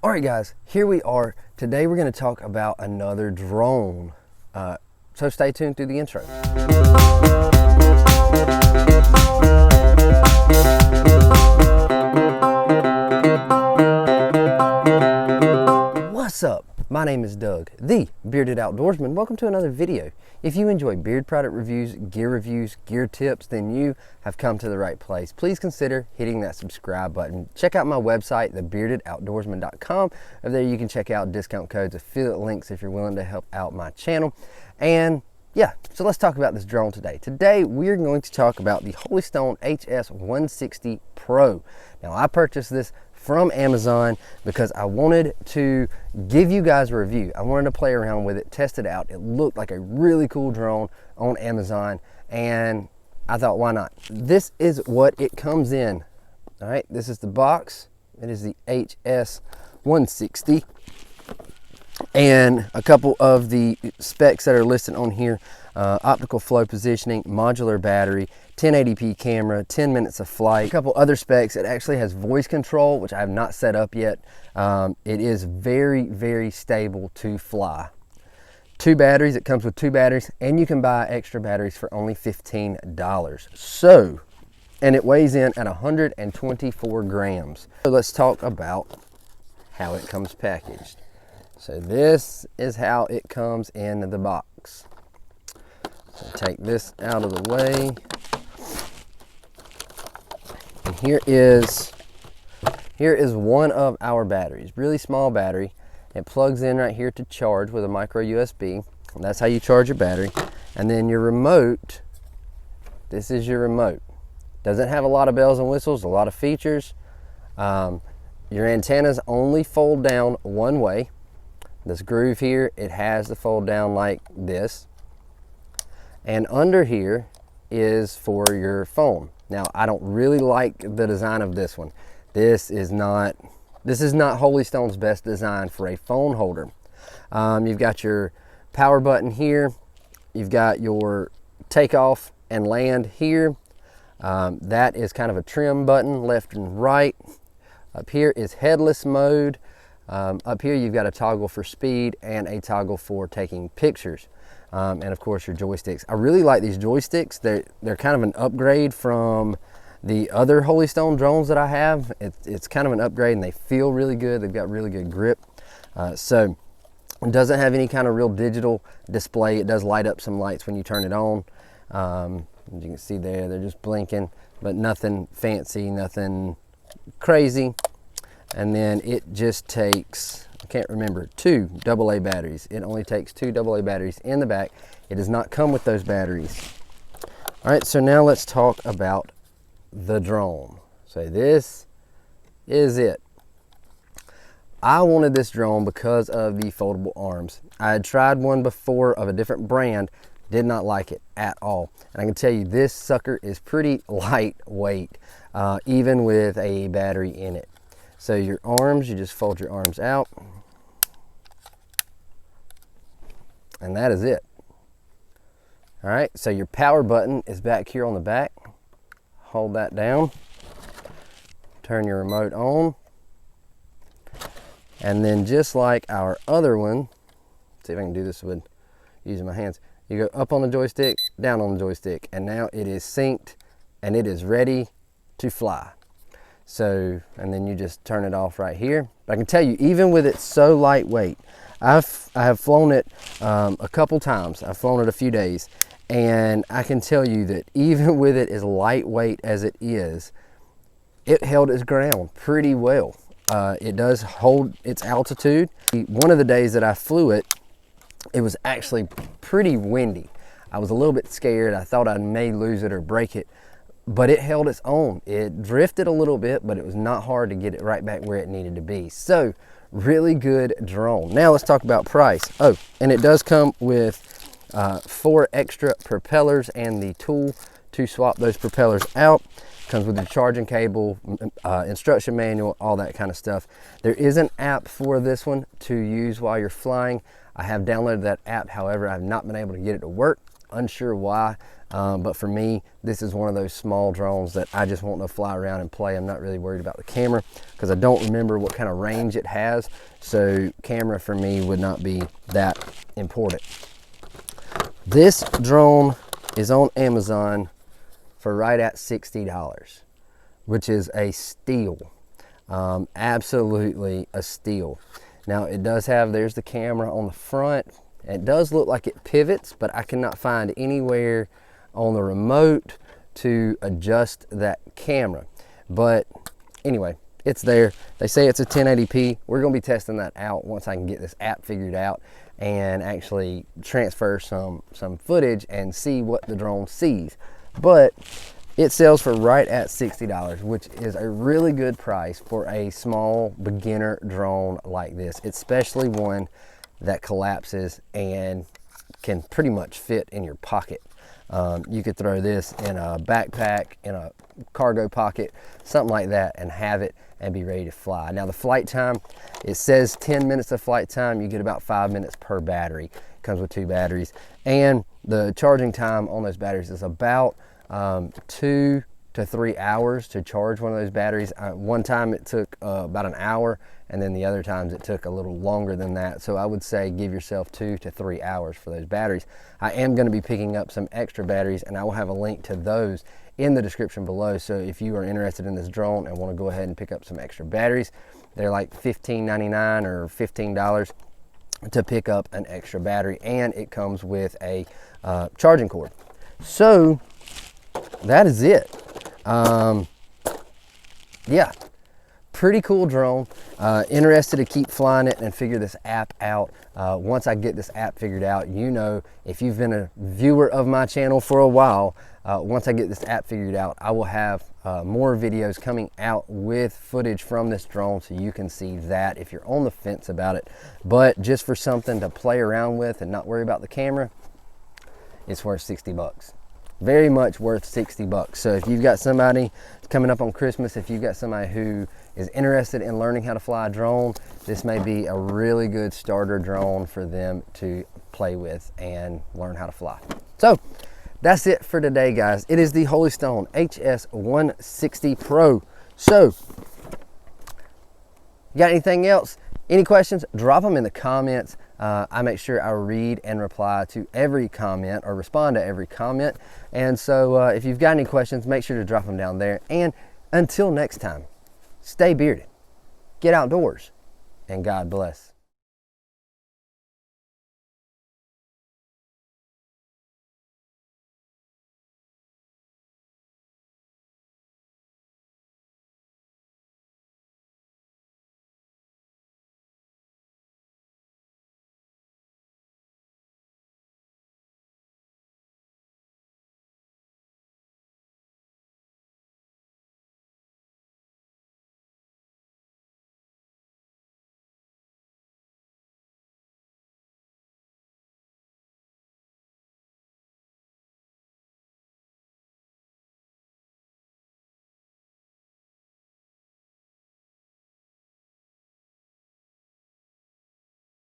All right, guys, here we are. Today we're going to talk about another drone. So stay tuned through the intro. What's up? My name is Doug, the Bearded Outdoorsman. Welcome to another video. If you enjoy beard product reviews, gear tips, then you have come to the right place. Please consider hitting that subscribe button. Check out my website, thebeardedoutdoorsman.com. Over there you can check out discount codes, affiliate links if you're willing to help out my channel. And yeah, so let's talk about this drone today. Today we're going to talk about the Holy Stone HS160 Pro. Now I purchased this from Amazon because I wanted to give you guys a review. I wanted to play around with it, test it out. It looked like a really cool drone on Amazon, and I thought, why not? This is what it comes in. All right, this is the box. It is the HS160. And a couple of the specs that are listed on here: optical flow positioning, modular battery, 1080p camera, 10 minutes of flight. A couple other specs: it actually has voice control, which I have not set up yet. It is very, very stable to fly. 2 batteries, it comes with 2 batteries, and you can buy extra batteries for only $15. So, and it weighs in at 124 grams. So let's talk about how it comes packaged. So this is how it comes in the box. So take this out of the way. And here is one of our batteries. Really small battery. It plugs in right here to charge with a micro USB. And that's how you charge your battery. And then your remote, this is your remote. Doesn't have a lot of bells and whistles, a lot of features. Your antennas only fold down one way. This groove here, it has to fold down like this. And under here is for your phone. Now, I don't really like the design of this one. This is not Holy Stone's best design for a phone holder. You've got your power button here. You've got your takeoff and land here. That is kind of a trim button, left and right. Up here is headless mode. Up here you've got a toggle for speed and a toggle for taking pictures. And of course your joysticks. I really like these joysticks. They're kind of an upgrade from the other Holy Stone drones that I have. It's kind of an upgrade, and they feel really good. They've got really good grip. So it doesn't have any kind of real digital display. It does light up some lights when you turn it on. As you can see there, they're just blinking, but nothing fancy, nothing crazy. And then it just takes, I can't remember, 2 AA batteries. It only takes 2 AA batteries in the back. It does not come with those batteries. All right, so now let's talk about the drone. So this is it. I wanted this drone because of the foldable arms. I had tried one before of a different brand, did not like it at all. And I can tell you this sucker is pretty lightweight, even with a battery in it. So your arms, you just fold your arms out, and that is it. All right, so your power button is back here on the back. Hold that down, turn your remote on, and then just like our other one, see if I can do this with using my hands. You go up on the joystick, down on the joystick, and now it is synced and it is ready to fly. So, and then you just turn it off right here. But I can tell you, even with it so lightweight, I have flown it a couple times. I've flown it a few days, and I can tell you that even with it as lightweight as it is, it held its ground pretty well. It does hold its altitude. One of the days that I flew it, it was actually pretty windy. I was a little bit scared. I thought I may lose it or break it. But it held its own. It drifted a little bit, but it was not hard to get it right back where it needed to be. So, really good drone. Now let's talk about price. Oh, and it does come with 4 extra propellers and the tool to swap those propellers out. Comes with the charging cable, instruction manual, all that kind of stuff. There is an app for this one to use while you're flying. I have downloaded that app, however, I have not been able to get it to work. Unsure why. But for me, this is one of those small drones that I just want to fly around and play. I'm not really worried about the camera because I don't remember what kind of range it has. So camera for me would not be that important. This drone is on Amazon for right at $60, which is a steal. Absolutely a steal. Now it does have, there's the camera on the front. It does look like it pivots, but I cannot find anywhere on the remote to adjust that camera. But anyway, it's there. They say it's a 1080p. We're gonna be testing that out once I can get this app figured out and actually transfer some footage and see what the drone sees. But it sells for right at $60, which is a really good price for a small beginner drone like this, especially one that collapses and can pretty much fit in your pocket. You could throw this in a backpack, in a cargo pocket, something like that, and have it and be ready to fly. Now the flight time, it says 10 minutes of flight time. You get about 5 minutes per battery. It comes with 2 batteries. And the charging time on those batteries is about 2 to 3 hours to charge one of those batteries. One time it took about an hour, and then the other times it took a little longer than that. So I would say give yourself 2 to 3 hours for those batteries. I am going to be picking up some extra batteries, and I will have a link to those in the description below. So if you are interested in this drone and want to go ahead and pick up some extra batteries, they're like $15.99 or $15 to pick up an extra battery, and it comes with a charging cord. So that is it. Yeah, pretty cool drone. Interested to keep flying it and figure this app out. Once I get this app figured out, you know, if you've been a viewer of my channel for a while, once I get this app figured out, I will have more videos coming out with footage from this drone, so you can see that if you're on the fence about it. But just for something to play around with and not worry about the camera, it's worth 60 bucks. Very much worth 60 bucks. So if you've got somebody coming up on Christmas, if you've got somebody who is interested in learning how to fly a drone, this may be a really good starter drone for them to play with and learn how to fly. So that's it for today, guys. It is the Holy Stone HS160 Pro. So, you got anything else? Any questions? Drop them in the comments. I make sure I read and reply to every comment, or respond to every comment. And so if you've got any questions, make sure to drop them down there. And until next time, stay bearded, get outdoors, and God bless.